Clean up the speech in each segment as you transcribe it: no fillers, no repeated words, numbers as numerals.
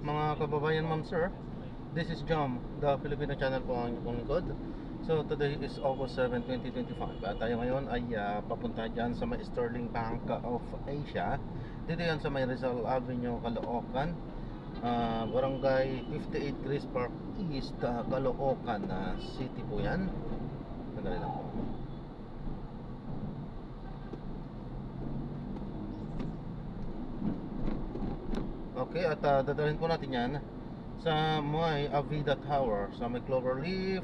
mga kababayan, ma'am, sir. This is Jom, the Filipino channel po ang inyong lingkod. So today is August 7, 2025. At tayo ngayon ay papunta dyan sa may Sterling Bank of Asia. Dito yan sa may Rizal Avenue, Caloocan, Barangay 58 Grace Park East, Caloocan City po yan. Sandali lang po. Okay, at dadalhin po natin yan sa may Avida Tower, sa may Cloverleaf,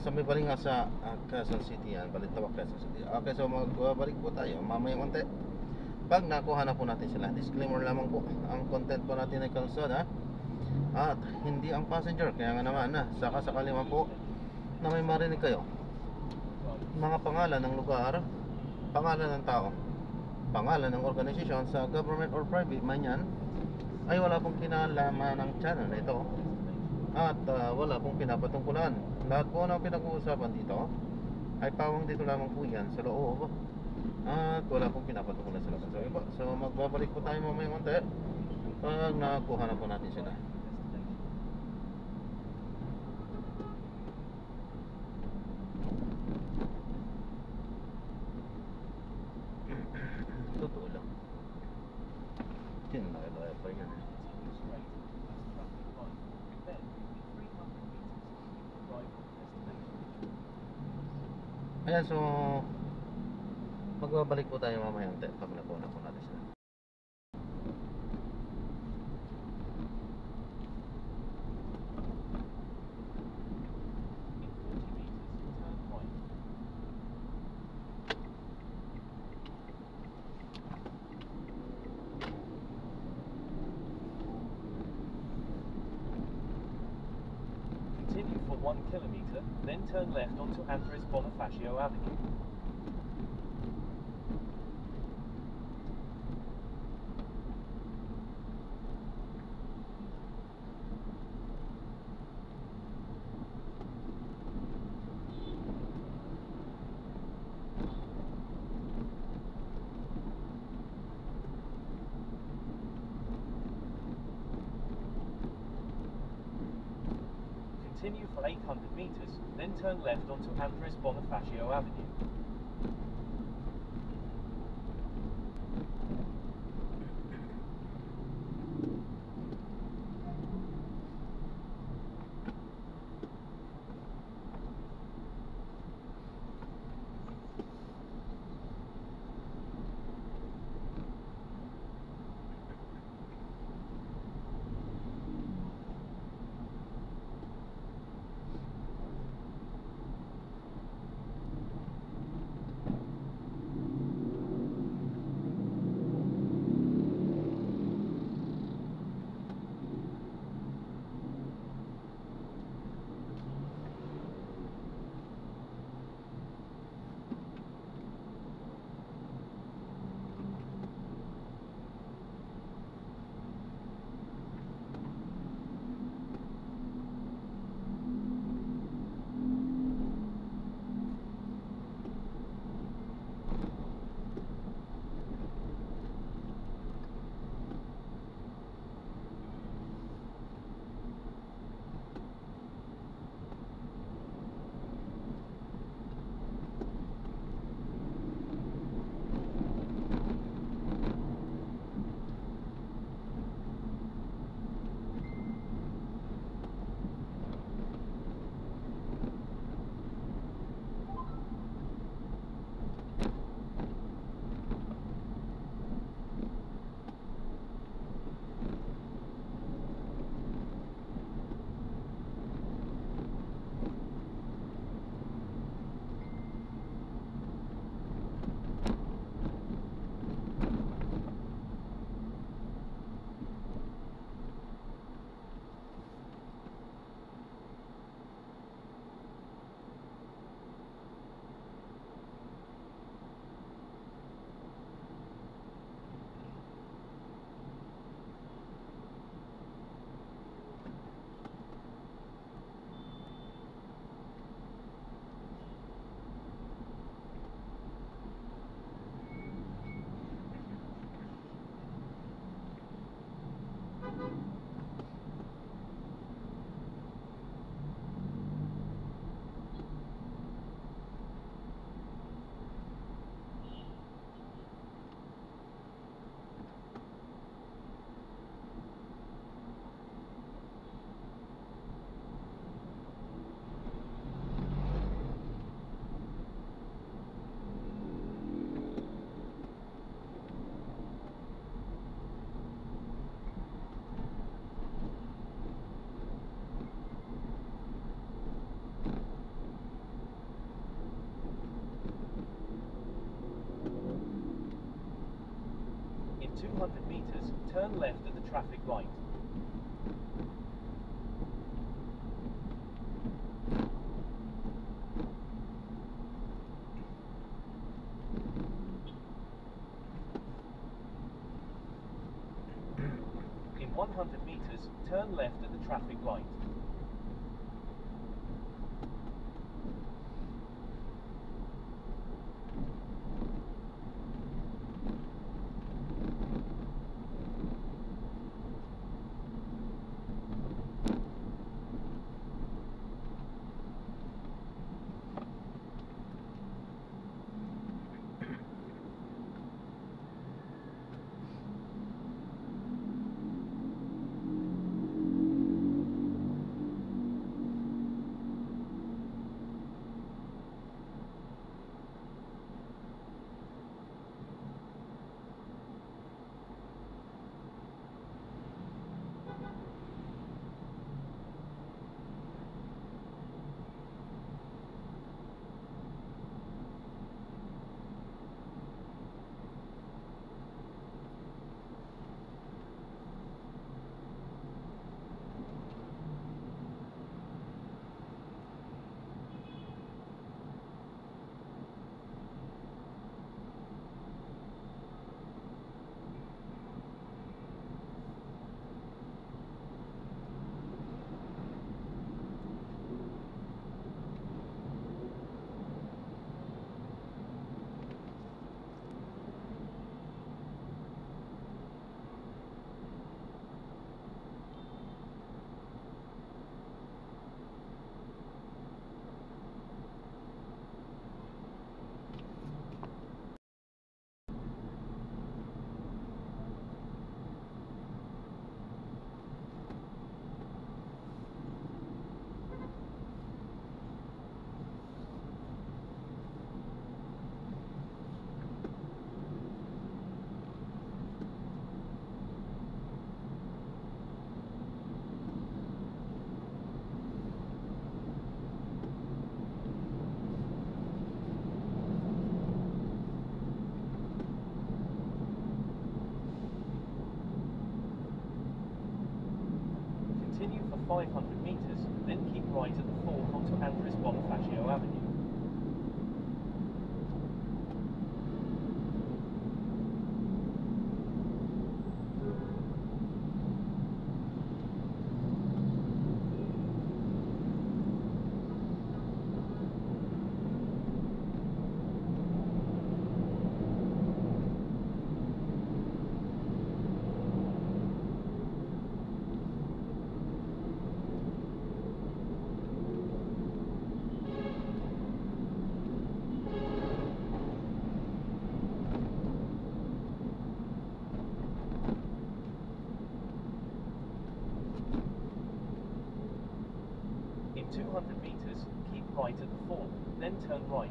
sa may Balinga sa Quezon City yan, Balintawak, Quezon City. Okay, so magbalik po tayo mamaya konti pag nakuha na po natin sila. Disclaimer lamang po, ang content po natin ay kalsada at hindi ang passenger. Kaya nga naman sakasakali man po na may marinig kayo mga pangalan ng lugar, pangalan ng tao, pangalan ng organisasyon sa government or private man yan, ay wala pong kinalaman ng channel na ito at wala pong pinapatungkulan. Lahat po ng pinag-uusapan dito ay pawang dito lamang po yan sa loob at wala pong pinapatungkulan sa labas. So magbabalik po tayo mamaya konti pag nakuha na po natin sila. Totoo lang. Tinalaya pa yan. Ayan, so magbabalik po tayo mamaya pag nakuha na po natin sila. Continue for 1 kilometer, then turn left onto Andres Bonifacio Avenue. Continue for 800 meters, then turn left onto Andres Bonifacio Avenue. 200 meters, turn left at the traffic light. In 100 meters, turn left at the traffic light. Continue for 500 meters, then keep right at the fork onto Andres Bonifacio Avenue. In 200 meters, keep right at the fork, then turn right.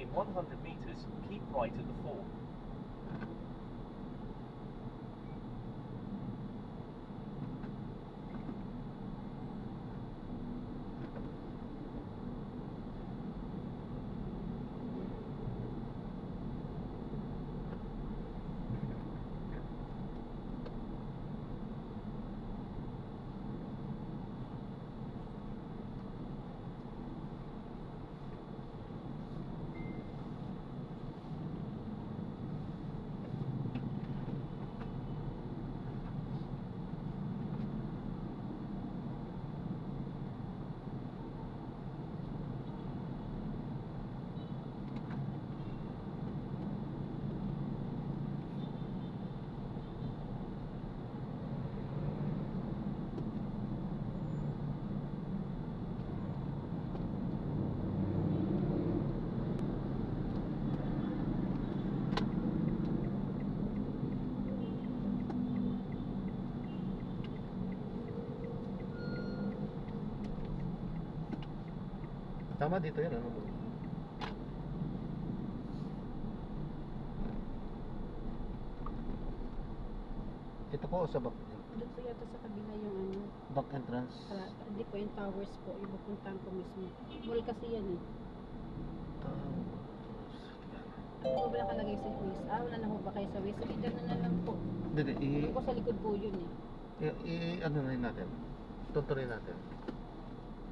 In 100 meters, keep right at the fork. Tama dito yun, ano? Ito po sa back, Doon po yata sa kabila yung ano. back entrance. Hindi po yung towers po. Yung pupuntahan ko mismo. Mall kasi yan eh. Ano po ba nakalagay sa Waze? Wala na po ba kayo sa Waze? Sabi na lang po. Hindi, Doon po sa likod po yun eh. ano na yun natin? Tutuloy natin.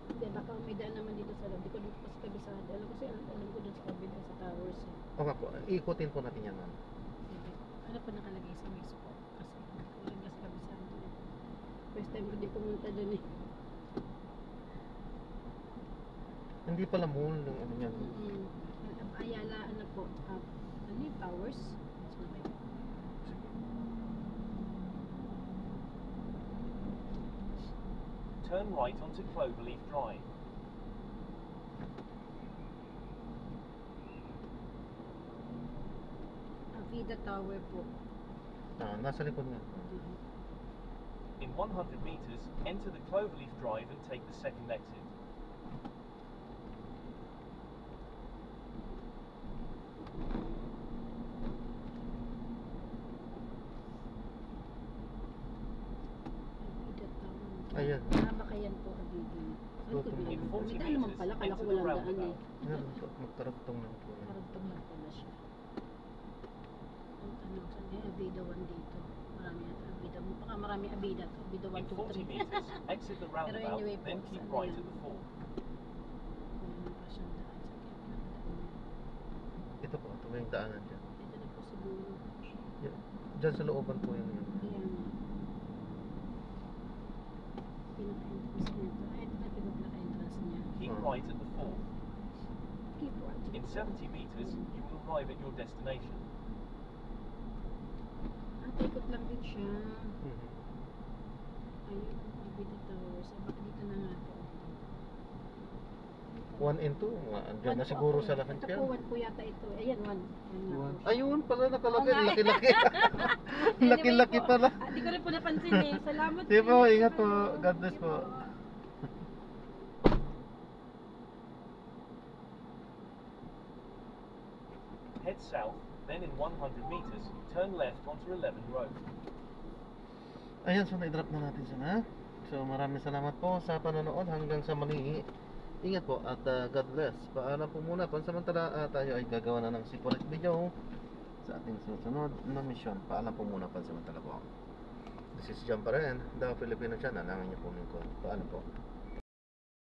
Hindi, baka may daan naman dito sa loob. Di ko dito pa sa kabisado. Alam ko doon sa kabila sa towers eh. O nga po, ikutin po natin yan, ma'am. Sige. Ano po nakalagay sa Waze po? Kasi hindi ko lang sa kabisado eh. First time ko di pumunta doon eh. Hindi pala mall ng ano yan. Ayala, ano po? Ano yung towers? Mas na kayo. Turn right onto Cloverleaf Drive. Avida Tower po. Nasa likod nga. In 100 meters, enter the Cloverleaf Drive and take the second exit. Avida Tower. Ayan. Baka yan po, Avida. Saan ko In bilang? 40 May daan naman meters, pala. Kala ko enter the walang daan eh. roundabout. Yan po, magkaragtong lang po. Karagtong lang pala siya. Ang tanong, saan yung Avida 1 dito? Marami yan. Avida mo. Baka marami Avida to. Avida 1, In 2, 40 3. meters, exit the roundabout, anyway po, then keep saan right yan? at the fort. Wala pa siyang daan. Sa kaya pinakadaan niya. Ito po, ito ba yung daanan dyan? Ito na po siguro. Yan. Dyan sa looban po yun. Kaya nga. Pinaka-entrance nito. Ito na pinaka-entrance niya. Keep Oh. right at the fort. Keep right. In 70 meters, you will arrive at your destination. Ikot lang din siya. Mhm. Ayun, Avida Towers. Baka dito na nga po. 1 and 2, andyan na siguro sa lahat Ito yan. po, 1 po yata ito. Ayan, 1. Ayun pala, nakalagay. Oo nga. Laki-laki. Laki-laki pala. Di ko rin po napansin eh. Salamat Sige po, ingat po. God bless Sige po. Head south, then in 100 meters, turn left onto 11 Road. Ayan, so na-drop na natin siya na. So maraming salamat po sa panonood hanggang sa mali. Ingat po at God bless. Paalam po muna. Pansamantala tayo ay gagawa na ng separate video sa ating susunod na mission. Paalam po muna pansamantala po. This is John pa rin, The Filipino Channel. Ang inyo po lingkod. Paalam po.